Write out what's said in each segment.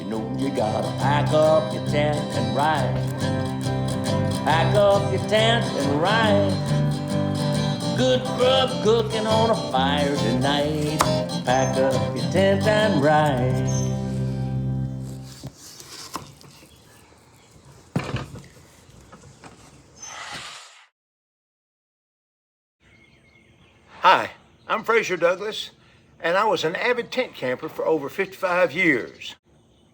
know you gotta pack up your tent and ride. Pack up your tent and ride. Good grub cooking on a fire tonight. Pack up your tent and ride. Hi, I'm Fraser Douglas, and I was an avid tent camper for over 55 years.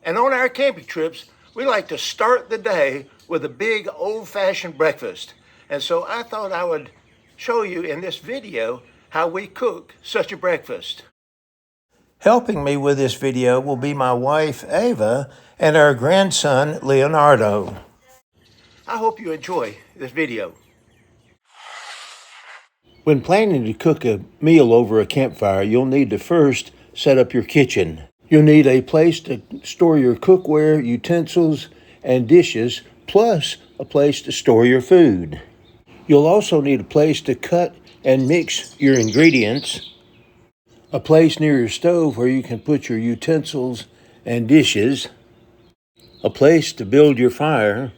And on our camping trips, we like to start the day with a big old-fashioned breakfast. And so I thought I would show you in this video how we cook such a breakfast. Helping me with this video will be my wife, Ava, and our grandson, Leonardo. I hope you enjoy this video. When planning to cook a meal over a campfire, you'll need to first set up your kitchen. You'll need a place to store your cookware, utensils, and dishes, plus a place to store your food. You'll also need a place to cut and mix your ingredients, a place near your stove where you can put your utensils and dishes, a place to build your fire,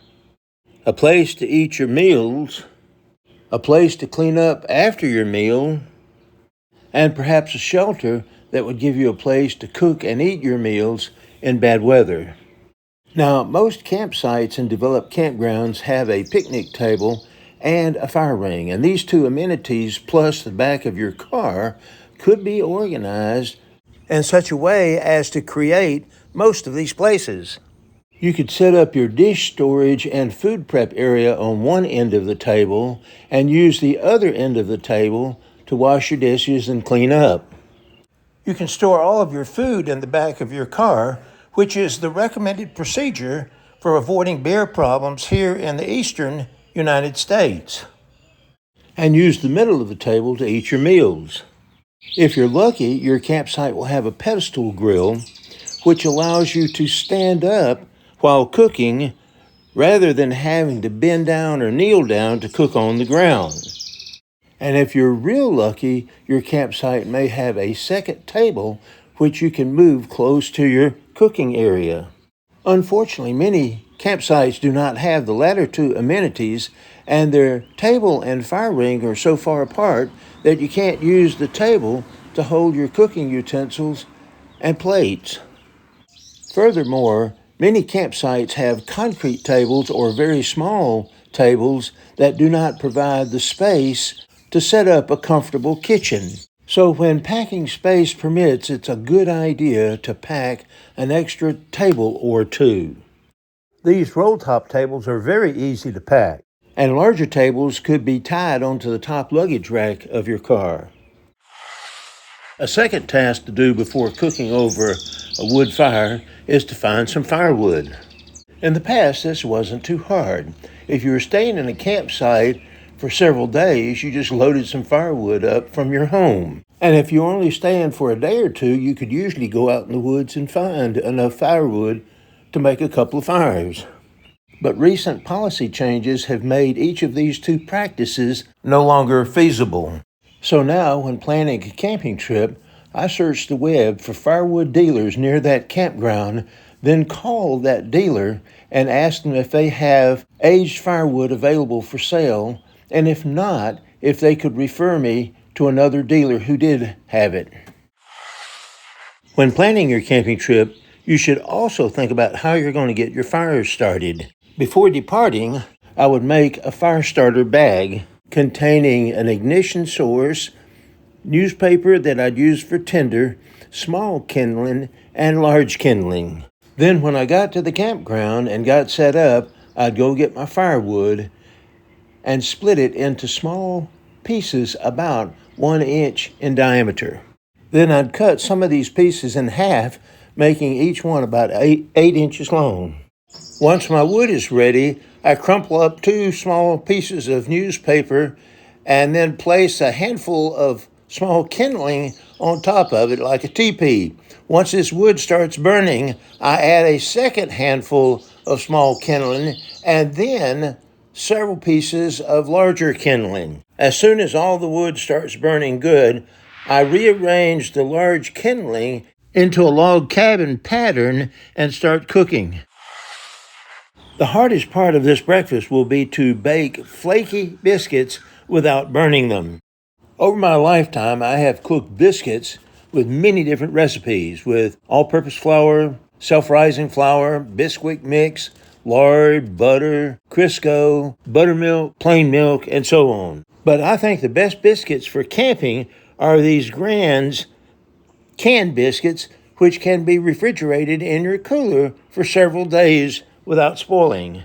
a place to eat your meals, a place to clean up after your meal, and perhaps a shelter that would give you a place to cook and eat your meals in bad weather. Now, most campsites and developed campgrounds have a picnic table and a fire ring, and these two amenities plus the back of your car could be organized in such a way as to create most of these places. You could set up your dish storage and food prep area on one end of the table and use the other end of the table to wash your dishes and clean up. You can store all of your food in the back of your car, which is the recommended procedure for avoiding bear problems here in the eastern United States. And use the middle of the table to eat your meals. If you're lucky, your campsite will have a pedestal grill, which allows you to stand up while cooking rather than having to bend down or kneel down to cook on the ground. And if you're real lucky, your campsite may have a second table which you can move close to your cooking area. Unfortunately, many campsites do not have the latter two amenities, and their table and fire ring are so far apart that you can't use the table to hold your cooking utensils and plates. Furthermore, many campsites have concrete tables or very small tables that do not provide the space to set up a comfortable kitchen. So when packing space permits, it's a good idea to pack an extra table or two. These roll-top tables are very easy to pack, and larger tables could be tied onto the top luggage rack of your car. A second task to do before cooking over a wood fire is to find some firewood. In the past, this wasn't too hard. If you were staying in a campsite for several days, you just loaded some firewood up from your home. And if you're only staying for a day or two, you could usually go out in the woods and find enough firewood to make a couple of fires. But recent policy changes have made each of these two practices no longer feasible. So now, when planning a camping trip, I search the web for firewood dealers near that campground, then call that dealer and ask them if they have aged firewood available for sale, and if not, if they could refer me to another dealer who did have it. When planning your camping trip, you should also think about how you're going to get your fire started. Before departing, I would make a fire starter bag containing an ignition source, newspaper that I'd use for tinder, small kindling, and large kindling. Then when I got to the campground and got set up, I'd go get my firewood and split it into small pieces about 1 inch in diameter. Then I'd cut some of these pieces in half, making each one about 8 inches long. Once my wood is ready, I crumple up 2 small pieces of newspaper and then place a handful of small kindling on top of it like a teepee. Once this wood starts burning, I add a second handful of small kindling and then several pieces of larger kindling. As soon as all the wood starts burning good, I rearrange the large kindling into a log cabin pattern and start cooking. The hardest part of this breakfast will be to bake flaky biscuits without burning them. Over my lifetime, I have cooked biscuits with many different recipes with all-purpose flour, self-rising flour, Bisquick mix, lard, butter, Crisco, buttermilk, plain milk, and so on. But I think the best biscuits for camping are these Grand's canned biscuits, which can be refrigerated in your cooler for several days without spoiling.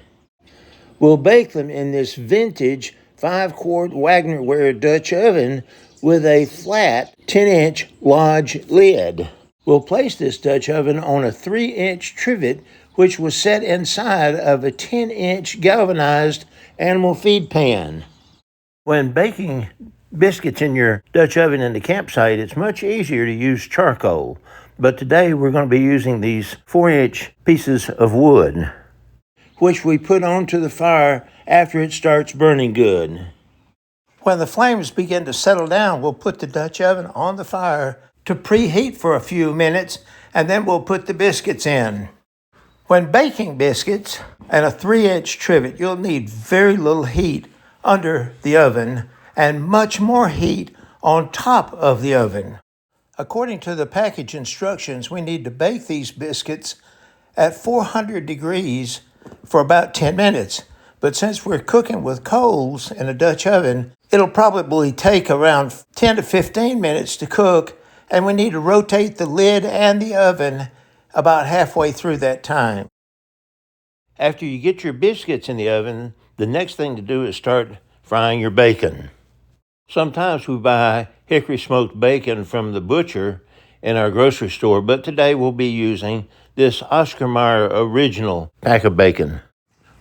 We'll bake them in this vintage 5-quart Wagnerware Dutch oven with a flat 10-inch Lodge lid. We'll place this Dutch oven on a 3-inch trivet, which was set inside of a 10-inch galvanized animal feed pan. When baking biscuits in your Dutch oven in the campsite, it's much easier to use charcoal. But today we're going to be using these 4-inch pieces of wood, which we put onto the fire after it starts burning good. When the flames begin to settle down, we'll put the Dutch oven on the fire to preheat for a few minutes, and then we'll put the biscuits in. When baking biscuits and a 3-inch trivet, you'll need very little heat under the oven and much more heat on top of the oven. According to the package instructions, we need to bake these biscuits at 400 degrees for about 10 minutes. But since we're cooking with coals in a Dutch oven, it'll probably take around 10 to 15 minutes to cook, and we need to rotate the lid and the oven about halfway through that time. After you get your biscuits in the oven, the next thing to do is start frying your bacon. Sometimes we buy hickory smoked bacon from the butcher in our grocery store, but today we'll be using this Oscar Mayer original pack of bacon.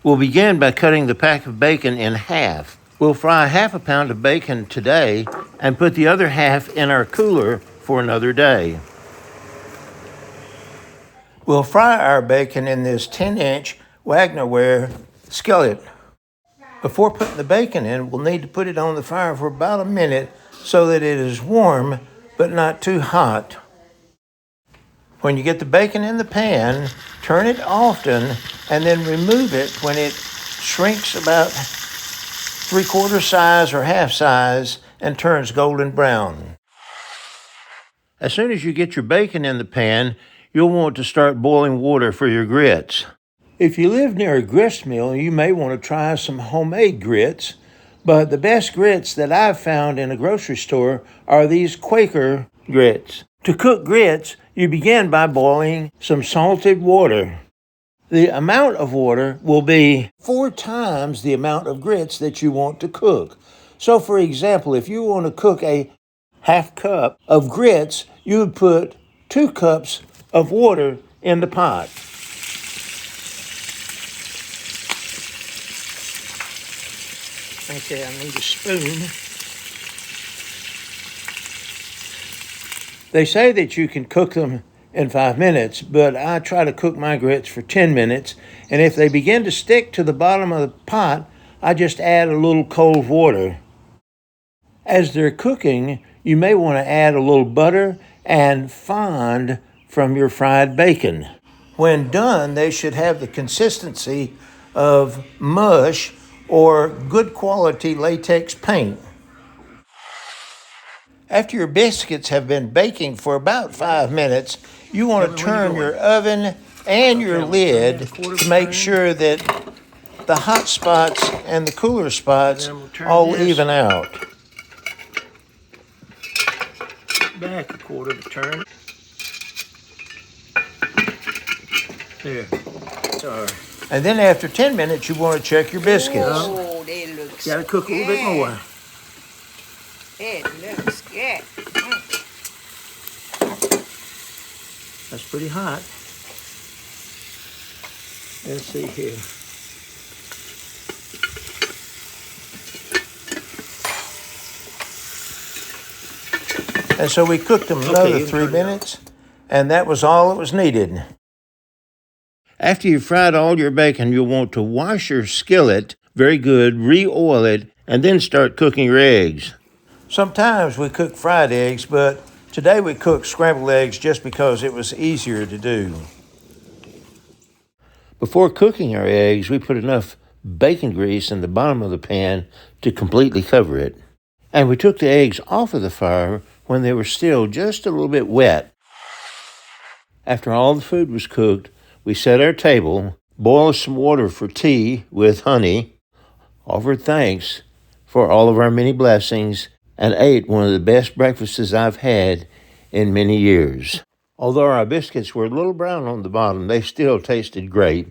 We'll begin by cutting the pack of bacon in half. We'll fry half a pound of bacon today and put the other half in our cooler for another day. We'll fry our bacon in this 10-inch Wagnerware skillet. Before putting the bacon in, we'll need to put it on the fire for about a minute so that it is warm but not too hot. When you get the bacon in the pan, turn it often and then remove it when it shrinks about 3/4 size or half size and turns golden brown. As soon as you get your bacon in the pan, you'll want to start boiling water for your grits. If you live near a grist mill, you may want to try some homemade grits, but the best grits that I've found in a grocery store are these Quaker grits. To cook grits, you begin by boiling some salted water. The amount of water will be 4 times the amount of grits that you want to cook. So, for example, if you want to cook a half cup of grits, you would put 2 cups of water in the pot. Okay, I need a spoon. They say that you can cook them in 5 minutes, but I try to cook my grits for 10 minutes, and if they begin to stick to the bottom of the pot, I just add a little cold water. As they're cooking, you may want to add a little butter and fond from your fried bacon. When done, they should have the consistency of mush or good quality latex paint. After your biscuits have been baking for about 5 minutes, you want to turn your oven and your lid to make sure that the hot spots and the cooler spots all even out. Back 1/4 of a turn. There. Sorry. And then after 10 minutes, you want to check your biscuits. Oh, they look good. Gotta cook a little bit more. It looks good. That's pretty hot. Let's see here. And so we cooked them another 3 minutes, and that was all that was needed. After you've fried all your bacon, you'll want to wash your skillet very good, re-oil it, and then start cooking your eggs. Sometimes we cook fried eggs, but Today we cooked scrambled eggs just because it was easier to do. Before cooking our eggs, we put enough bacon grease in the bottom of the pan to completely cover it. And we took the eggs off of the fire when they were still just a little bit wet. After all the food was cooked, we set our table, boiled some water for tea with honey, offered thanks for all of our many blessings, and ate one of the best breakfasts I've had in many years. Although our biscuits were a little brown on the bottom, they still tasted great,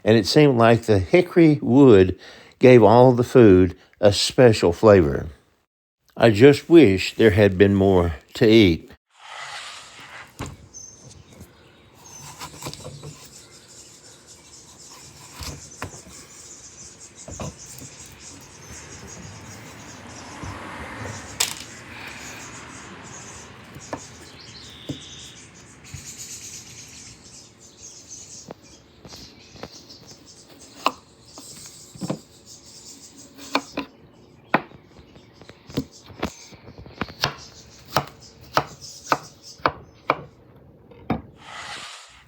and it seemed like the hickory wood gave all the food a special flavor. I just wish there had been more to eat.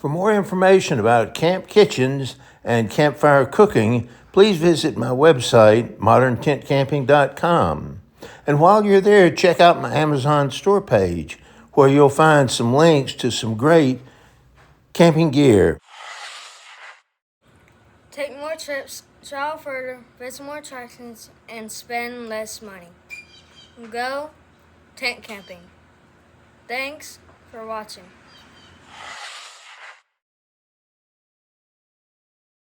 For more information about camp kitchens and campfire cooking, please visit my website, moderntentcamping.com. And while you're there, check out my Amazon store page, where you'll find some links to some great camping gear. Take more trips, travel further, visit more attractions, and spend less money. Go tent camping. Thanks for watching.